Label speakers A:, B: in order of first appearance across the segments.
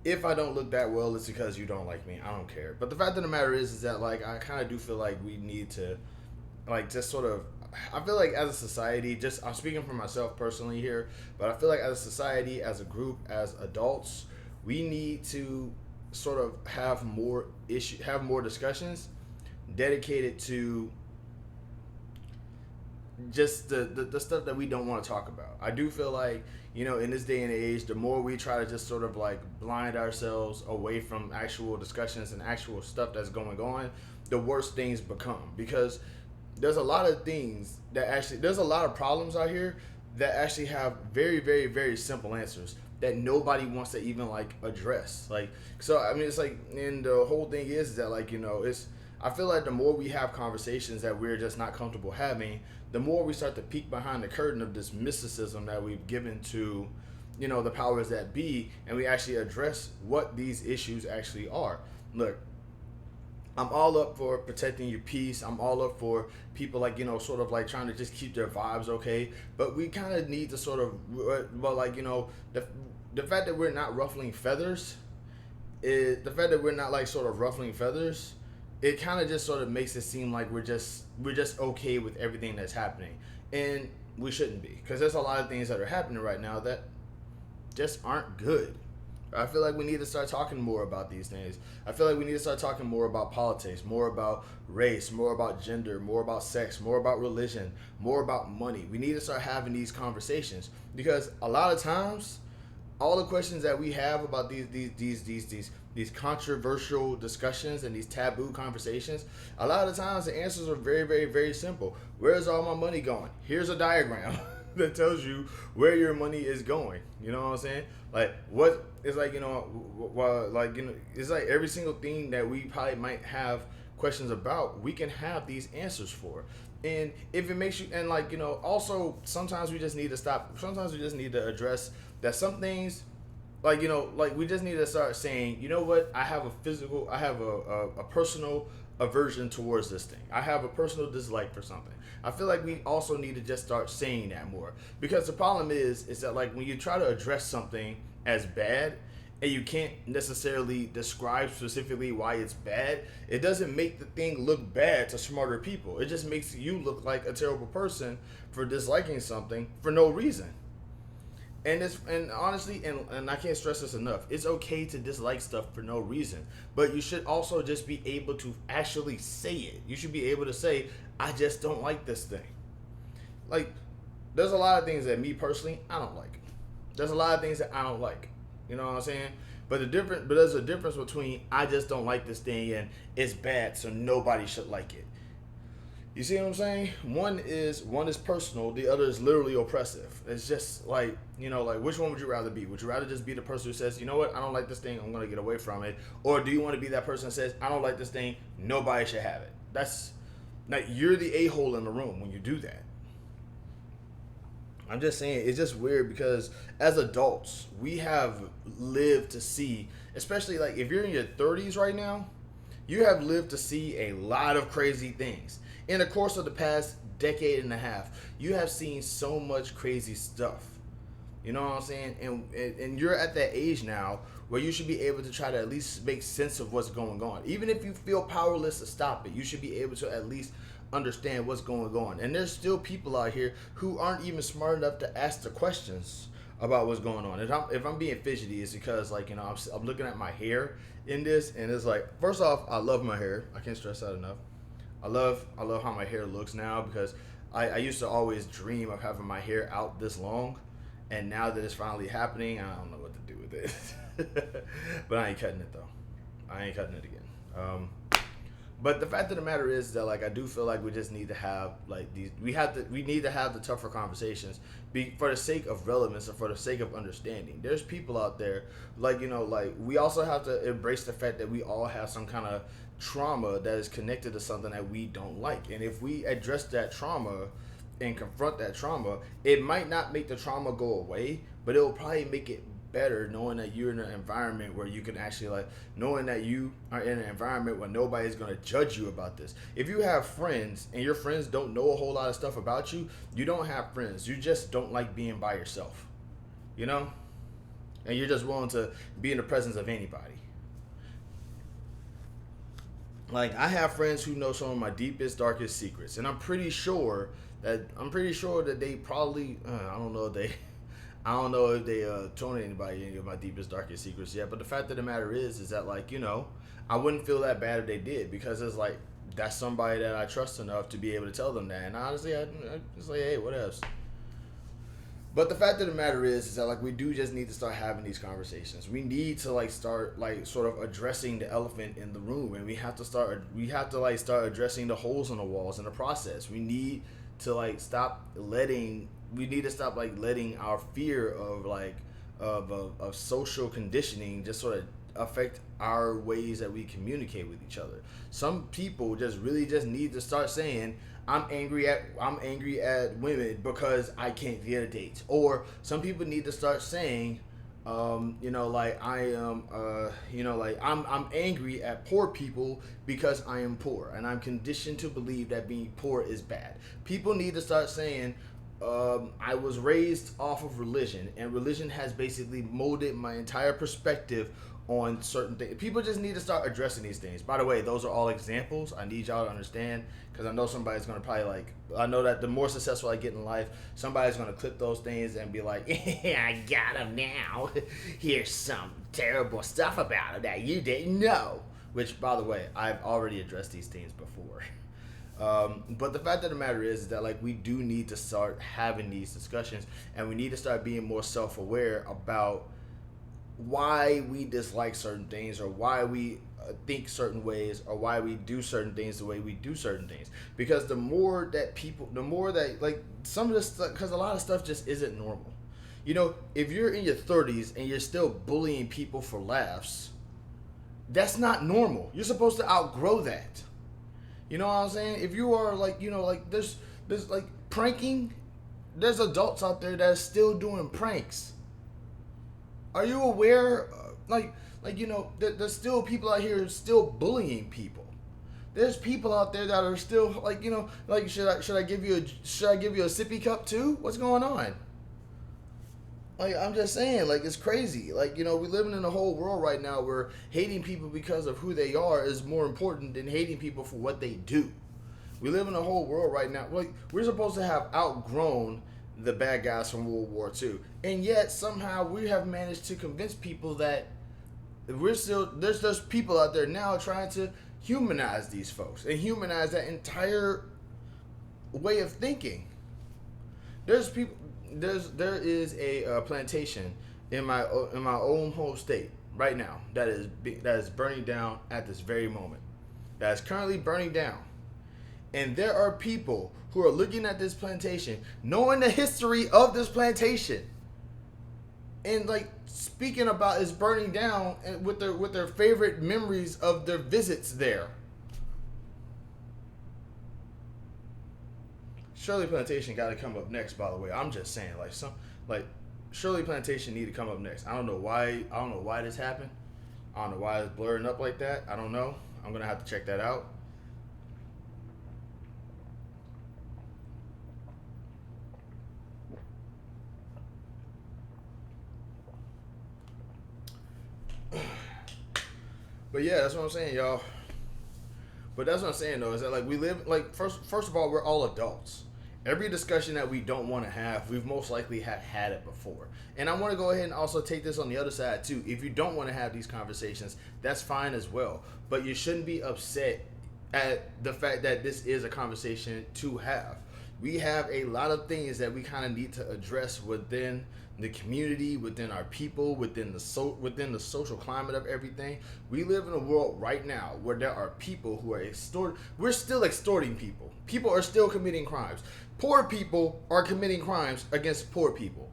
A: if I don't look that well, it's because you don't like me. I don't care. But the fact of the matter is that like I kind of do feel like we need to like just sort of. I feel like as a society, just I'm speaking for myself personally here, but I feel like as a society, as a group, as adults, we need to sort of have more discussions dedicated to just the stuff that we don't want to talk about. I do feel like, in this day and age, the more we try to just sort of like blind ourselves away from actual discussions and actual stuff that's going on, the worse things become. Because there's a lot of things that actually, there's a lot of problems out here that actually have very, very, very simple answers that nobody wants to even like address. Like, so I mean, it's like, and the whole thing is that like, it's, I feel like the more we have conversations that we're just not comfortable having, the more we start to peek behind the curtain of this mysticism that we've given to, the powers that be, and we actually address what these issues actually are. Look, I'm all up for protecting your peace. I'm all up for people like, sort of like trying to just keep their vibes okay. But we kind of need to sort of, well, like, the fact that we're not ruffling feathers is the fact that we're not like sort of ruffling feathers. It kind of just sort of makes it seem like we're just okay with everything that's happening, and we shouldn't be, because there's a lot of things that are happening right now that just aren't good. I feel like we need to start talking more about these things. I feel like we need to start talking more about politics, more about race, more about gender, more about sex, more about religion, more about money. We need to start having these conversations, because a lot of times all the questions that we have about these controversial discussions and these taboo conversations, a lot of times the answers are very, very, very simple. Where's all my money going? Here's a diagram that tells you where your money is going. You know what I'm saying? Like, what it's like, it's like every single thing that we probably might have questions about, we can have these answers for. And if it makes you, and like, also sometimes we just need to stop. Sometimes we just need to address that some things, like, like we just need to start saying, you know what, I have a personal aversion towards this thing. I have a personal dislike for something. I feel like we also need to just start saying that more, because the problem is that like when you try to address something as bad and you can't necessarily describe specifically why it's bad, it doesn't make the thing look bad to smarter people. It just makes you look like a terrible person for disliking something for no reason. And honestly, and I can't stress this enough, it's okay to dislike stuff for no reason, but you should also just be able to actually say it. You should be able to say, I just don't like this thing. Like, there's a lot of things that me personally I don't like. There's a lot of things that I don't like. You know what I'm saying? But there's a difference between I just don't like this thing and it's bad, so nobody should like it. You see what I'm saying? One is personal, the other is literally oppressive. It's just like, like which one would you rather be? Would you rather just be the person who says, you know what, I don't like this thing, I'm gonna get away from it? Or do you want to be that person that says, I don't like this thing, nobody should have it? That's like, you're the a-hole in the room when you do that. I'm just saying, it's just weird because as adults, we have lived to see, especially like if you're in your 30s right now, you have lived to see a lot of crazy things. In the course of the past decade and a half, you have seen so much crazy stuff. You know what I'm saying? And you're at that age now where you should be able to try to at least make sense of what's going on. Even if you feel powerless to stop it, you should be able to at least understand what's going on. And there's still people out here who aren't even smart enough to ask the questions about what's going on. If I'm being fidgety, it's because like, I'm looking at my hair in this, and it's like, first off, I love my hair. I can't stress that enough. I love how my hair looks now, because I used to always dream of having my hair out this long, and now that it's finally happening, I don't know what to do with it. But I ain't cutting it though. I ain't cutting it again. But the fact of the matter is that like I do feel like we just need to have like these. We need to have the tougher conversations, for the sake of relevance and for the sake of understanding. There's people out there like like we also have to embrace the fact that we all have some kind of trauma that is connected to something that we don't like, and if we address that trauma and confront that trauma, it might not make the trauma go away, but it will probably make it better, knowing that you're in an environment where you can actually like, knowing that you are in an environment where nobody's going to judge you about this. If you have friends and your friends don't know a whole lot of stuff about you, you don't have friends. You just don't like being by yourself, you know? and you're just willing to be in the presence of anybody. Like, I have friends who know some of my deepest, darkest secrets, and I'm pretty sure that they probably I don't know if they told anybody any of my deepest, darkest secrets yet. But the fact of the matter is that, like, I wouldn't feel that bad if they did, because it's like that's somebody that I trust enough to be able to tell them that. And honestly, I just like, hey, what else? But the fact of the matter is that, like, we do just need to start having these conversations. We need to, like, start, like, sort of addressing the elephant in the room, and we have to like start addressing the holes in the walls in the process. We need to, like, stop like letting our fear of, like, of social conditioning just sort of affect our ways that we communicate with each other. Some people just really just need to start saying, I'm angry at women because I can't get a date. Or some people need to start saying, like, I'm angry at poor people because I am poor and I'm conditioned to believe that being poor is bad. People need to start saying, I was raised off of religion, and religion has basically molded my entire perspective on certain things. People just need to start addressing these things. By the way, those are all examples. I need y'all to understand, because I know somebody's going to probably, like, I know that the more successful I get in life, somebody's going to clip those things and be like, I got him now. Here's some terrible stuff about him that you didn't know. Which, by the way, I've already addressed these things before. But the fact of the matter is that, like, we do need to start having these discussions, and we need to start being more self-aware about why we dislike certain things, or why we think certain ways, or why we do certain things the way we do certain things. Because the more that, like, some of this stuff, because a lot of stuff just isn't normal. If you're in your 30s and you're still bullying people for laughs, that's not normal. You're supposed to outgrow that. You know what I'm saying? If you are, like, there's like pranking, there's adults out there that are still doing pranks. Are you aware? There's still people out here still bullying people. There's people out there that are still, should I give you a sippy cup too? What's going on? Like, I'm just saying, like, it's crazy. Like, we're living in a whole world right now where hating people because of who they are is more important than hating people for what they do. We live in a whole world right now. Like, we're supposed to have outgrown the bad guys from World War II. And yet, somehow, we have managed to convince people that there's people out there now trying to humanize these folks and humanize that entire way of thinking. There is a plantation in my own home state right now that is burning down at this very moment. That is currently burning down. And there are people who are looking at this plantation, knowing the history of this plantation, and, like, speaking about it's burning down, and with their favorite memories of their visits there. Shirley Plantation got to come up next, by the way. I'm just saying, Shirley Plantation need to come up next. I don't know why this happened. I don't know why it's blurring up like that. I don't know. I'm gonna have to check that out. But yeah, that's what I'm saying, y'all. But that's what I'm saying, though, is that, like, we live, like, first of all, we're all adults. Every discussion that we don't want to have, we've most likely had it before. And I want to go ahead and also take this on the other side, too. If you don't want to have these conversations, that's fine as well. But you shouldn't be upset at the fact that this is a conversation to have. We have a lot of things that we kind of need to address within the community, within our people, within the social climate of everything. We live in a world right now where there are people who are we're still extorting people. People are still committing crimes. Poor people are committing crimes against poor people.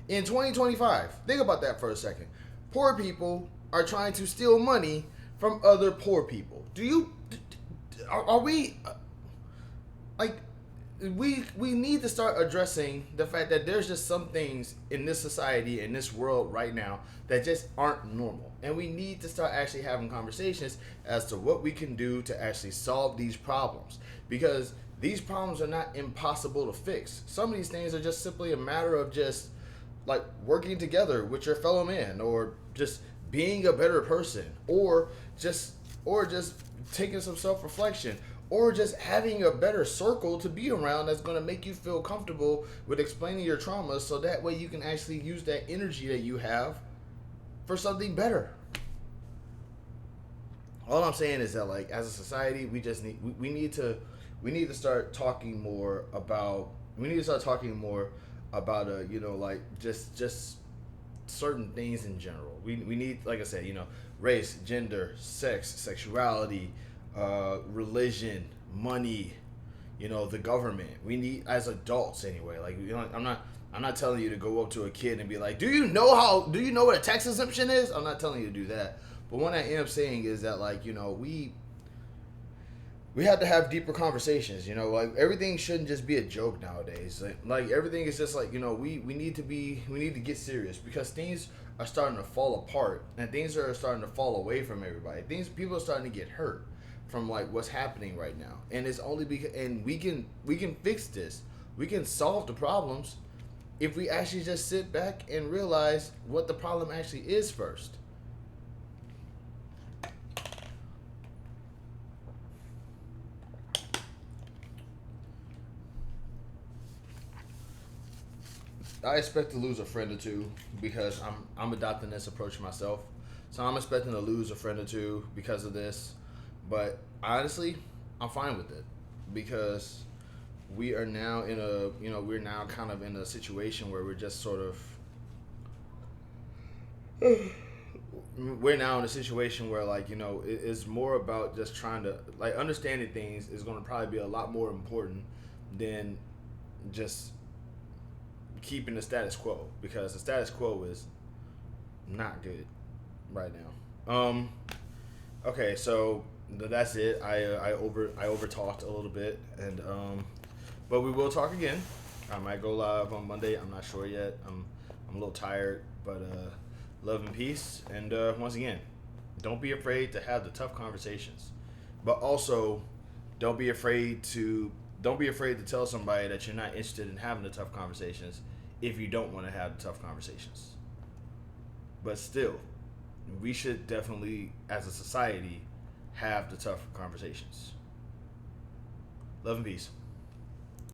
A: In 2025, think about that for a second. Poor people are trying to steal money from other poor people. Are we, like, we need to start addressing the fact that there's just some things in this society, in this world right now, that just aren't normal. And we need to start actually having conversations as to what we can do to actually solve these problems. Because these problems are not impossible to fix. Some of these things are just simply a matter of just like working together with your fellow man, or just being a better person, or just taking some self-reflection, or just having a better circle to be around that's going to make you feel comfortable with explaining your traumas, so that way you can actually use that energy that you have for something better. All I'm saying is that, like, as a society, we just need we need to start talking more about like just certain things in general. We need, like I said, race, gender, sex, sexuality, religion, money, the government. We need, as adults anyway. Like, I'm not telling you to go up to a kid and be like, do you know what a tax exemption is? I'm not telling you to do that. But what I am saying is that, like, we have to have deeper conversations. Like, everything shouldn't just be a joke nowadays. Like everything is just like, we need to get serious, because things are starting to fall apart, and things are starting to fall away from everybody. People are starting to get hurt from, like, what's happening right now, and it's only because, and we can fix this. We can solve the problems if we actually just sit back and realize what the problem actually is first. I expect to lose a friend or two, because I'm adopting this approach myself. So I'm expecting to lose a friend or two because of this. But honestly, I'm fine with it, because we are now we're now kind of in a situation where we're just sort of we're now in a situation where, like, it's more about just trying to, like, understanding things is going to probably be a lot more important than just keeping the status quo, because the status quo is not good right now. Okay, so that's it. I over talked a little bit, and but we will talk again. I might go live on Monday. I'm not sure yet. I'm a little tired, but love and peace. And once again, don't be afraid to have the tough conversations, but also don't be afraid to tell somebody that you're not interested in having the tough conversations if you don't want to have the tough conversations. But still, we should definitely, as a society, have the tough conversations. Love and peace.